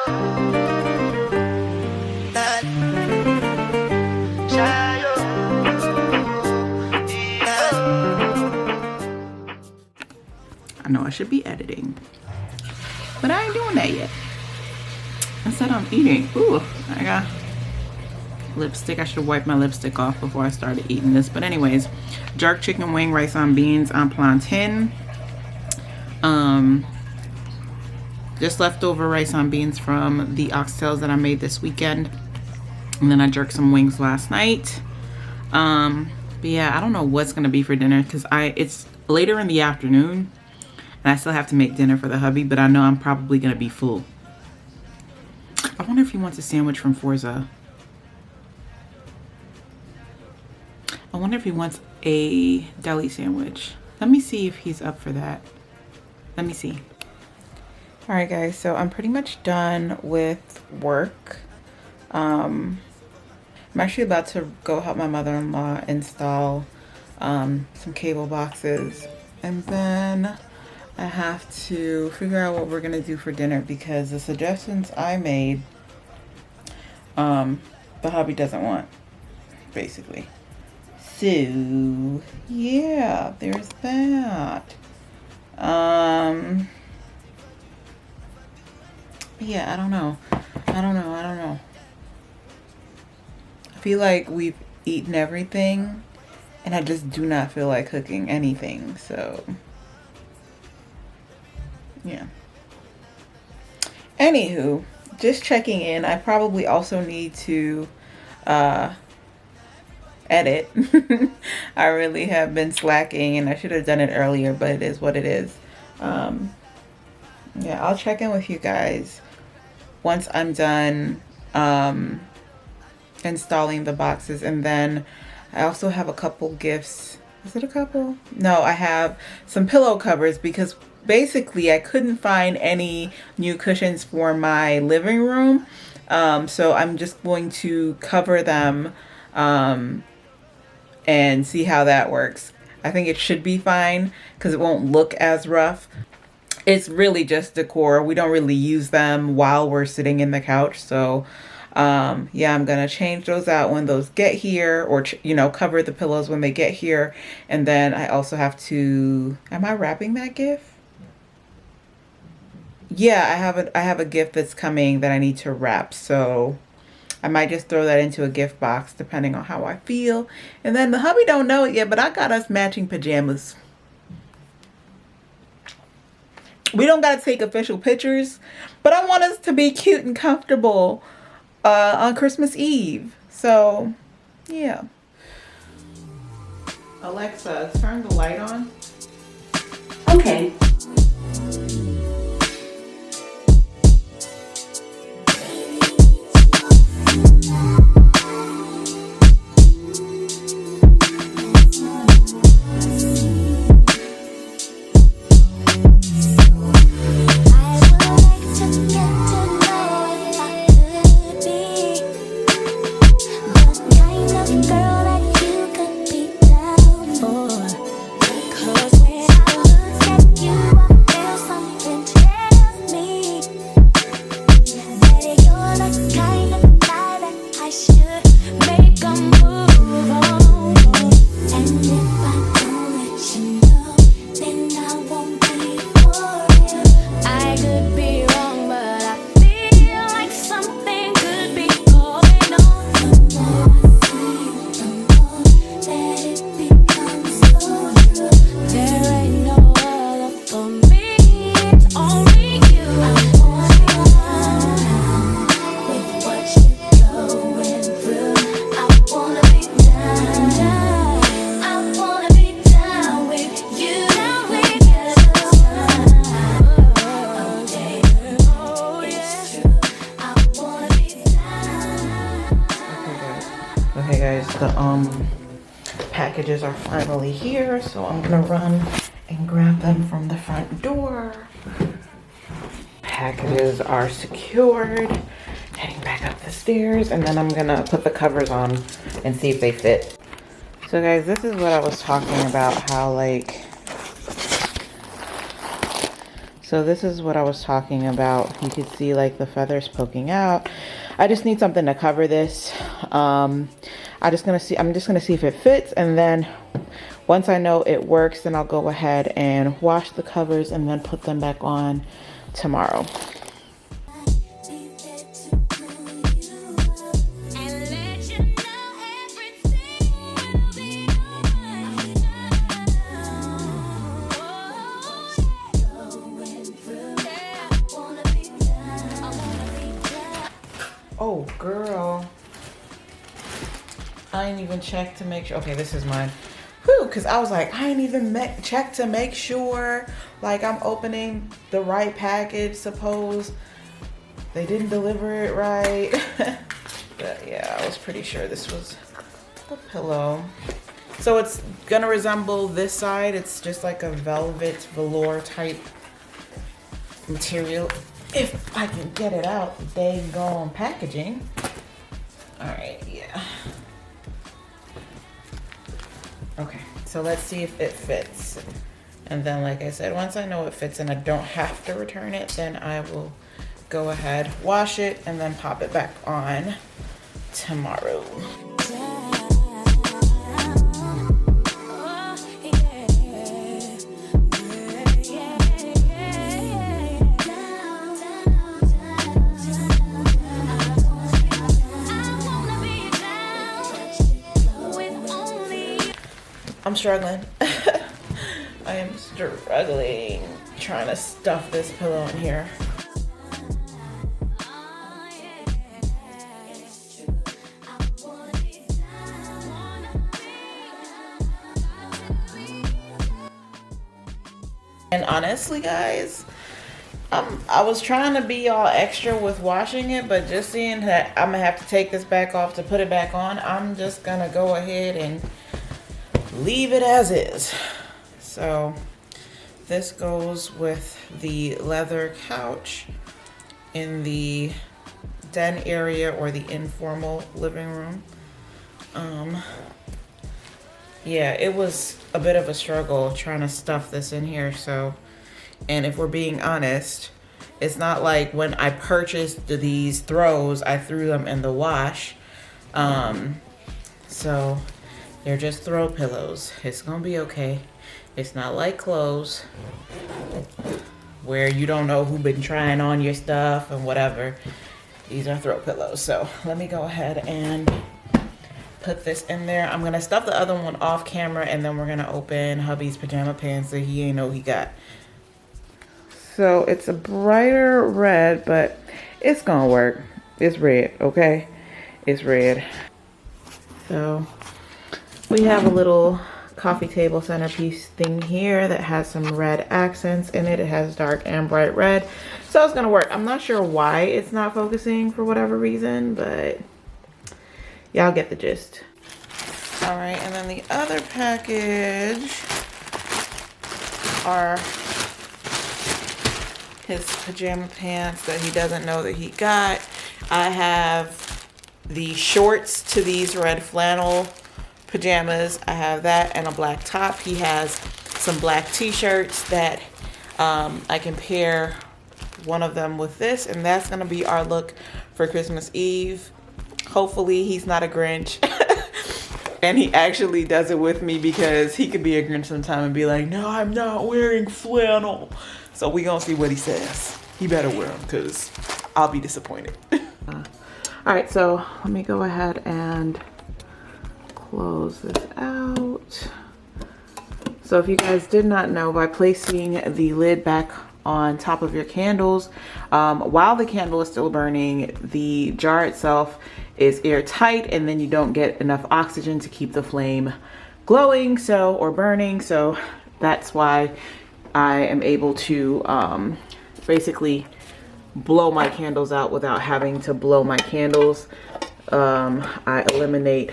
I know I should be editing, but I ain't doing that yet. Instead I'm eating. Ooh, I got lipstick. I should have wiped my lipstick off before I started eating this. But anyways, jerk chicken wing, rice on beans on plantain. Just leftover rice on beans from the oxtails that I made this weekend. And then I jerked some wings last night. But yeah, I don't know what's gonna be for dinner because it's later in the afternoon and I still have to make dinner for the hubby, but I know I'm probably gonna be full. I wonder if he wants a sandwich from Forza. I wonder if he wants a deli sandwich. Let me see if he's up for that. Let me see. All right, guys, so I'm pretty much done with work. I'm actually about to go help my mother-in-law install some cable boxes. And then I have to figure out what we're gonna do for dinner because the suggestions I made, the hubby doesn't want, basically. So yeah, there's that. Yeah, I don't know. I feel like we've eaten everything and I just do not feel like cooking anything, so yeah. Anywho, just checking in. I probably also need to edit. I really have been slacking and I should have done it earlier, but it is what it is. Yeah, I'll check in with you guys once I'm done installing the boxes. And then I also have a couple gifts. Is it a couple? No, I have some pillow covers because basically I couldn't find any new cushions for my living room. So I'm just going to cover them and see how that works. I think it should be fine because it won't look as rough. It's really just decor. We don't really use them while we're sitting in the couch. So yeah, I'm gonna change those out when those get here, or you know, cover the pillows when they get here. And then I also have to, am I wrapping that gift? Yeah, I have a gift that's coming that I need to wrap. So I might just throw that into a gift box depending on how I feel. And then the hubby don't know it yet, but I got us matching pajamas. We don't got to take official pictures, but I want us to be cute and comfortable on Christmas Eve. So, yeah. Alexa, turn the light on. Okay. The packages are finally here, so I'm gonna run and grab them from the front door. Packages are secured. Heading back up the stairs, and then I'm gonna put the covers on and see if they fit. So guys, this is what I was talking about, how like So this is what I was talking about. You can see like the feathers poking out. I just need something to cover this. I'm just gonna see if it fits, and then once I know it works, then I'll go ahead and wash the covers and then put them back on tomorrow. Oh, girl. I ain't even checked to make sure. Okay, this is mine. Whew, because I was like, I ain't even checked to make sure, like, I'm opening the right package, suppose they didn't deliver it right. But yeah, I was pretty sure this was the pillow. So it's gonna resemble this side. It's just like a velvet velour type material. If I can get it out, the dang gone packaging. All right, yeah. Okay, so let's see if it fits. And then, like I said, once I know it fits and I don't have to return it, then I will go ahead, wash it, and then pop it back on tomorrow. I'm struggling. I am struggling trying to stuff this pillow in here. And honestly, guys, I was trying to be all extra with washing it, but just seeing that I'm gonna have to take this back off to put it back on, I'm just gonna go ahead and leave it as is. So this goes with the leather couch in the den area or the informal living room. Yeah, it was a bit of a struggle trying to stuff this in here. So, and if we're being honest, it's not like when I purchased these throws, I threw them in the wash. So they're just throw pillows. It's gonna be okay. It's not like clothes where you don't know who's been trying on your stuff and whatever. These are throw pillows. So let me go ahead and put this in there. I'm gonna stuff the other one off camera, and then we're gonna open hubby's pajama pants that he ain't know he got. So it's a brighter red, but it's gonna work. It's red, okay? It's red. So we have a little coffee table centerpiece thing here that has some red accents in it. It has dark and bright red. So it's gonna work. I'm not sure why it's not focusing for whatever reason, but y'all get the gist. All right, and then the other package are his pajama pants that he doesn't know that he got. I have the shorts to these red flannel pajamas. I have that and a black top. He has some black t-shirts that I can pair one of them with this, and that's gonna be our look for Christmas Eve. Hopefully he's not a Grinch and he actually does it with me, because he could be a Grinch sometime and be like, no, I'm not wearing flannel. So we gonna see what he says. He better wear them, because I'll be disappointed. All right, so let me go ahead and close this out. So if you guys did not know, by placing the lid back on top of your candles, while the candle is still burning, the jar itself is airtight, and then you don't get enough oxygen to keep the flame glowing, or burning. So that's why I am able to basically blow my candles out without having to blow my candles. I eliminate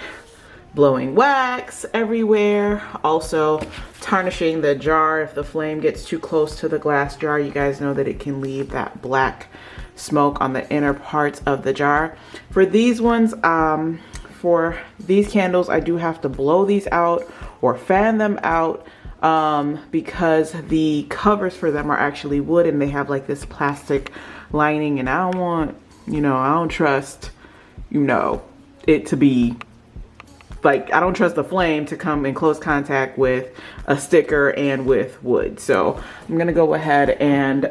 blowing wax everywhere. Also tarnishing the jar. If the flame gets too close to the glass jar, you guys know that it can leave that black smoke on the inner parts of the jar. For these ones, for these candles, I do have to blow these out or fan them out because the covers for them are actually wood and they have like this plastic lining, and I don't want, you know, I don't trust, you know, it to be like, I don't trust the flame to come in close contact with a sticker and with wood. So I'm gonna go ahead and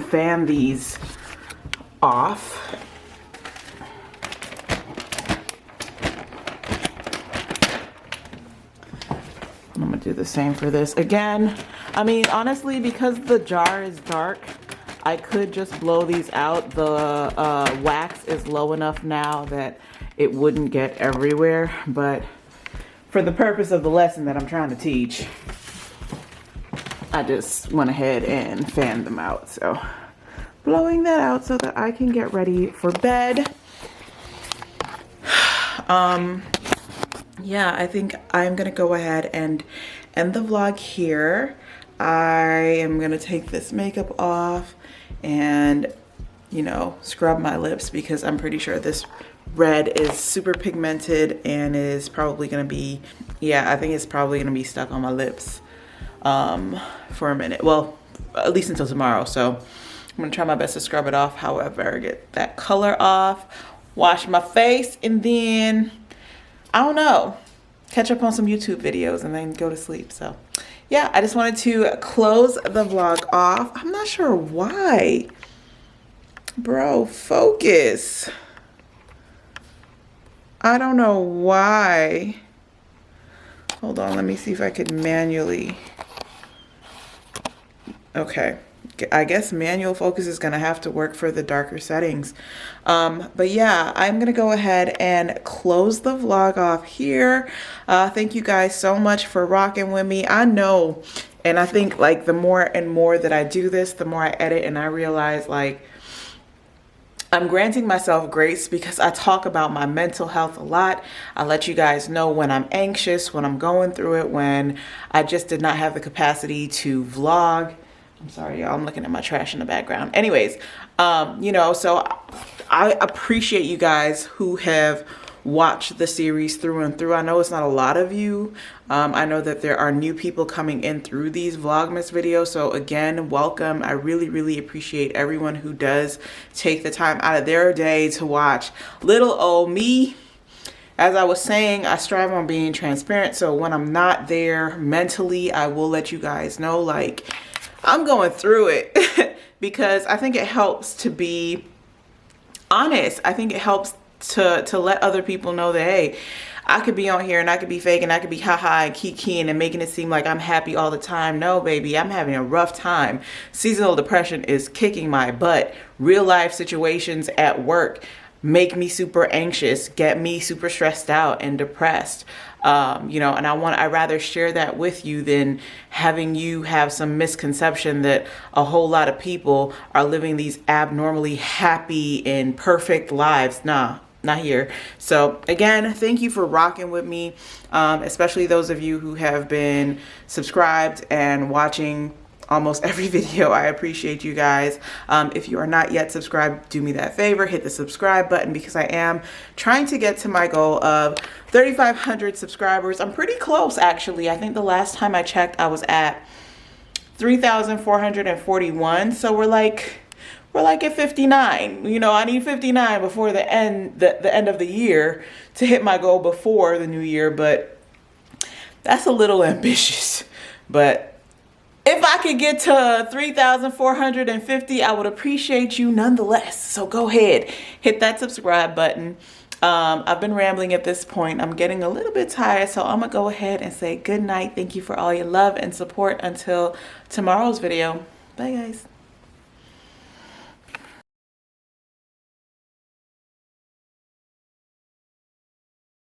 fan these off. I'm gonna do the same for this. Again, I mean, honestly, because the jar is dark, I could just blow these out. The wax is low enough now that it wouldn't get everywhere, but for the purpose of the lesson that I'm trying to teach, I just went ahead and fanned them out. So blowing that out so that I can get ready for bed. Yeah, I think I'm gonna go ahead and end the vlog here. I am gonna take this makeup off and, you know, scrub my lips because I'm pretty sure this red is super pigmented and is probably gonna be, yeah, I think it's probably gonna be stuck on my lips for a minute. Well, at least until tomorrow. So I'm gonna try my best to scrub it off, however, get that color off, wash my face, and then, I don't know, catch up on some YouTube videos and then go to sleep. So yeah, I just wanted to close the vlog off. I'm not sure why. Bro, focus. I don't know why. Hold on, let me see if I could manually. Okay, I guess manual focus is gonna have to work for the darker settings. But yeah, I'm gonna go ahead and close the vlog off here. Thank you guys so much for rocking with me. I know, and I think like the more and more that I do this, the more I edit, and I realize like I'm granting myself grace because I talk about my mental health a lot. I let you guys know when I'm anxious, when I'm going through it, when I just did not have the capacity to vlog. I'm sorry, y'all, I'm looking at my trash in the background. Anyways, you know, so I appreciate you guys who have watched the series through and through. I know it's not a lot of you. I know that there are new people coming in through these Vlogmas videos. So again, welcome. I really, really appreciate everyone who does take the time out of their day to watch little old me. As I was saying, I strive on being transparent. So when I'm not there mentally, I will let you guys know, like, I'm going through it because I think it helps to be honest. I think it helps to let other people know that, hey, I could be on here and I could be fake and I could be haha and kikiing and making it seem like I'm happy all the time. No, baby, I'm having a rough time. Seasonal depression is kicking my butt. Real life situations at work make me super anxious, get me super stressed out and depressed. You know, and I'd rather share that with you than having you have some misconception that a whole lot of people are living these abnormally happy and perfect lives. Nah, not here. So again, thank you for rocking with me, especially those of you who have been subscribed and watching almost every video. I appreciate you guys. If you are not yet subscribed, do me that favor, hit the subscribe button because I am trying to get to my goal of 3,500 subscribers. I'm pretty close, actually. I think the last time I checked, I was at 3,441. So we're like at 59. You know, I need 59 before the end of the year to hit my goal before the new year, but that's a little ambitious. But if I could get to 3,450, I would appreciate you nonetheless. So go ahead, hit that subscribe button. I've been rambling at this point. I'm getting a little bit tired, so I'm gonna go ahead and say good night. Thank you for all your love and support until tomorrow's video. Bye, guys.